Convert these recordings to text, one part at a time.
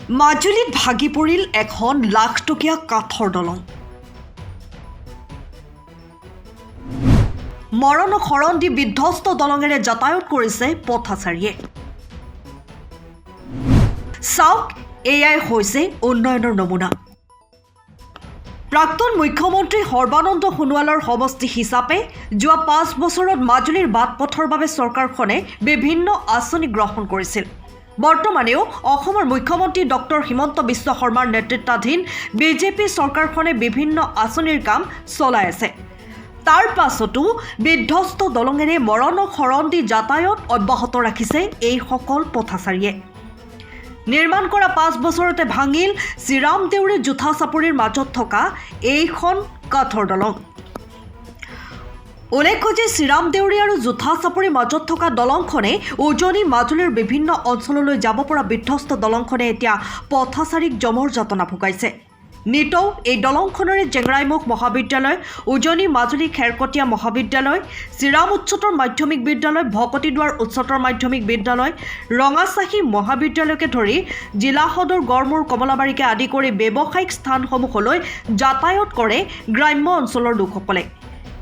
মাজুলীত ভাগি পৰিল এখন লাখটকীয়া কাঠৰ দলং। মৰণ শৰণ দি বিধ্বস্ত দলঙেৰে যাতায়াত কৰিছে পথচাৰীয়ে। চাওক, এয়াই হৈছে উন্নয়নৰ নমুনা। প্ৰাক্তন মুখ্যমন্ত্ৰী সৰ্বানন্দ সোণোৱালৰ সমষ্টি হিচাপে যোৱা 5 বছৰত মাজুলীৰ বাট পথৰ বাবে চৰকাৰখনে বিভিন্ন আঁচনি গ্ৰহণ কৰিছিল। বৰ্তমানেও অসমৰ মুখ্যমন্ত্ৰী ডক্টৰ হিমন্ত বিশ্ব শৰ্মাৰ নেতৃত্বাধীন বিজেপি চৰকাৰখনে বিভিন্ন আঁচনিৰ কাম চলাই আছে। তাৰ পাছতো বিধ্বস্ত দলঙেৰে মৰণ শৰণ দি যাতায়াত অব্যাহত ৰাখিছে এইসকল পথচাৰীয়ে। নিৰ্মাণ কৰা 5 বছৰতে ভাঙিল শ্ৰীৰাম দেউৰী জোঠা চাপৰিৰ মাজত থকা এইখন কাঠৰ দলং। উল্লেখ্য যে শ্ৰীৰাম দেউৰী আৰু জোঠা চাপৰিৰ মাজত থকা দলংখনে উজনি মাজুলীৰ বিভিন্ন অঞ্চললৈ যাব পৰা বিধ্বস্ত দলংখনে এতিয়া পথচাৰীক জমৰ যাতনা ভুগাইছে। নিতৌ এই দলংখনেৰে জেংৰাইমুখ মহাবিদ্যালয়, উজনি মাজুলী খেৰকটীয়া মহাবিদ্যালয়, শ্ৰীৰাম উচ্চতৰ মাধ্যমিক বিদ্যালয়, ভকতিদুৱাৰ উচ্চতৰ মাধ্যমিক বিদ্যালয়, ৰঙাচাহী মহাবিদ্যালয়কে ধৰি জিলা সদৰ গড়মূৰ কমলাবাৰীকে আদি কৰি ব্যৱসায়িক স্থানসমূহলৈ যাতায়াত কৰে গ্ৰাম্য অঞ্চলৰ লোকসকলে।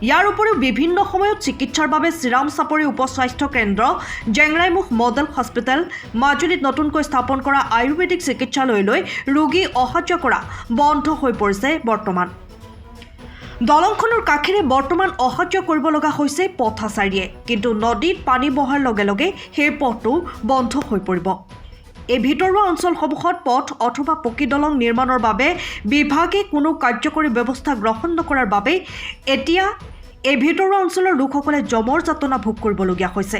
ইয়াৰ উপৰিও বিভিন্ন সময়ত চিকিৎসাৰ বাবে শ্ৰীৰাম চাপৰি উপ স্বাস্থ্য কেন্দ্ৰ, জেংৰাইমুখ মডেল হস্পিটেল, মাজুলীত নতুনকৈ স্থাপন কৰা আয়ুৰ্বেদিক চিকিৎসালয়লৈ ৰোগী অহা যোৱা কৰা বন্ধ হৈ পৰিছে। বৰ্তমান দলংখনৰ কাষেৰে বৰ্তমান অহা যোৱা কৰিব লগা হৈছে পথচাৰীয়ে, কিন্তু নদীত পানী বহাৰ লগে লগে সেই পথটো বন্ধ হৈ পৰিব। এই ভিতৰুৱা অঞ্চলসমূহত পথ অথবা পকী দলং নিৰ্মাণৰ বাবে বিভাগে কোনো কাৰ্যকৰী ব্যৱস্থা গ্ৰহণ নকৰাৰ বাবে এতিয়া এই ভিতৰুৱা অঞ্চলৰ লোকসকলে জমৰ যাতনা ভোগ কৰিবলগীয়া হৈছে।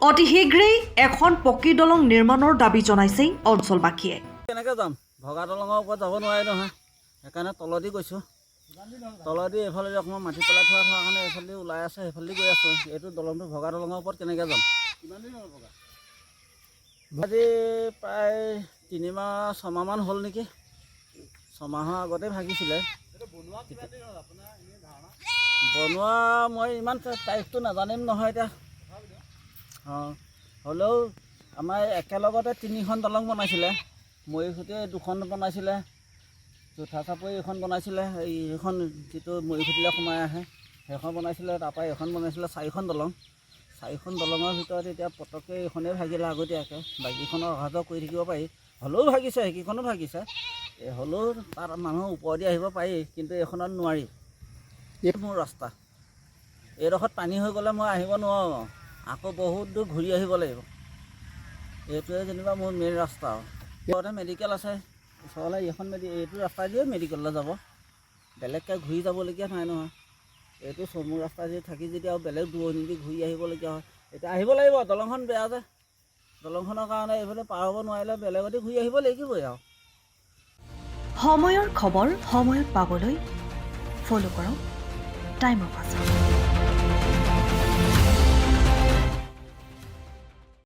অতি শীঘ্ৰেই এখন পকী দলং নিৰ্মাণৰ দাবী জনাইছে অঞ্চলবাসীয়ে। কেনেকৈ যাম? ভগা দলঙৰ ওপৰত যাব নোৱাৰি নহয়, সেইকাৰণে তলদি গৈছোঁ। তলদি এইফালে অকণমান মাটি পেলাই থোৱাৰ কাৰণে এইফালে ওলাই আছে, সেইফালে গৈ আছোঁ। এইটো দলংটো ভগা দলঙৰ ওপৰত কেনেকৈ যাম? কিমান দিন হ'ল ভগা? আজি প্ৰায় 3-6 মাহমান হ'ল নেকি। 6 মাহৰ আগতে ভাগিছিলে। বনোৱা মই ইমান তাৰিখটো নাজানিম নহয় এতিয়া। হ'লেও আমাৰ একেলগতে 3খন দলং বনাইছিলে। মৰিখুটি 2খন বনাইছিলে, জোঠা চাপৰি এখন বনাইছিলে, এইখন যিটো মৰিখুটিলৈ সোমাই আহে সেইখন বনাইছিলে। তাৰপৰা এইখন বনাইছিলে, 4খন দলং। 4খন দলঙৰ ভিতৰত এতিয়া পটককৈ এইখনেই ভাগিলে আগতীয়াকৈ। বাকীখনৰ অহা যোৱা কৰি থাকিব পাৰি। হ'লেও ভাগিছে, সেইকেইখনো ভাগিছে। হ'লেও তাত মানুহ ওপৰেদি আহিব পাৰি, কিন্তু এইখনত নোৱাৰি। এই মোৰ ৰাস্তা, এইডোখৰত পানী হৈ গ'লে মই আহিব নোৱাৰোঁ, আকৌ বহুত দূৰ ঘূৰি আহিব লাগিব। এইটোৱে যেনিবা মোৰ মেইন ৰাস্তা। ওচৰতে মেডিকেল আছে, ওচৰলৈ এইটো ৰাস্তা দিয়ে মেডিকেললৈ যাব, বেলেগকৈ ঘূৰি যাবলগীয়া নাই নহয়। এইটো চমু ৰাস্তা দি থাকি যদি আৰু বেলেগ দূৰণি দি ঘূৰি আহিবলগীয়া হয়, এতিয়া আহিব লাগিব। দলংখন বেয়া যে, দলংখনৰ কাৰণে এইফালে পাৰ হ'ব নোৱাৰিলে বেলেগতে ঘূৰি আহিব লাগিবই আৰু। সময়ৰ খবৰ সময়ত পাবলৈ ফ'ল' কৰক টাইম অফ আছাম।